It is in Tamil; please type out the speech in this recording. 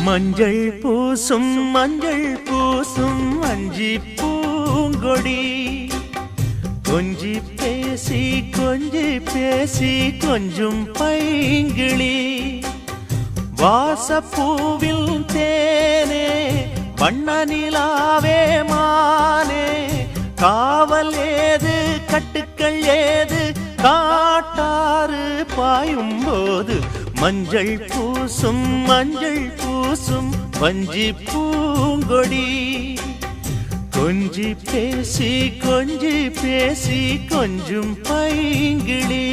மஞ்சள் பூசும் அஞ்சி பூங்கொடி கொஞ்சி பேசி கொஞ்சும் பைங்கிளி வாசப்பூவில் தேனே வண்ண நிலாவே மானே காவல் ஏது கட்டுக்கள் ஏது காட்டாறு பாயும் போது மஞ்சள் பூசும் வஞ்சி பூங்கொடி கொஞ்சி பேசி கொஞ்சும் பைங்கிளி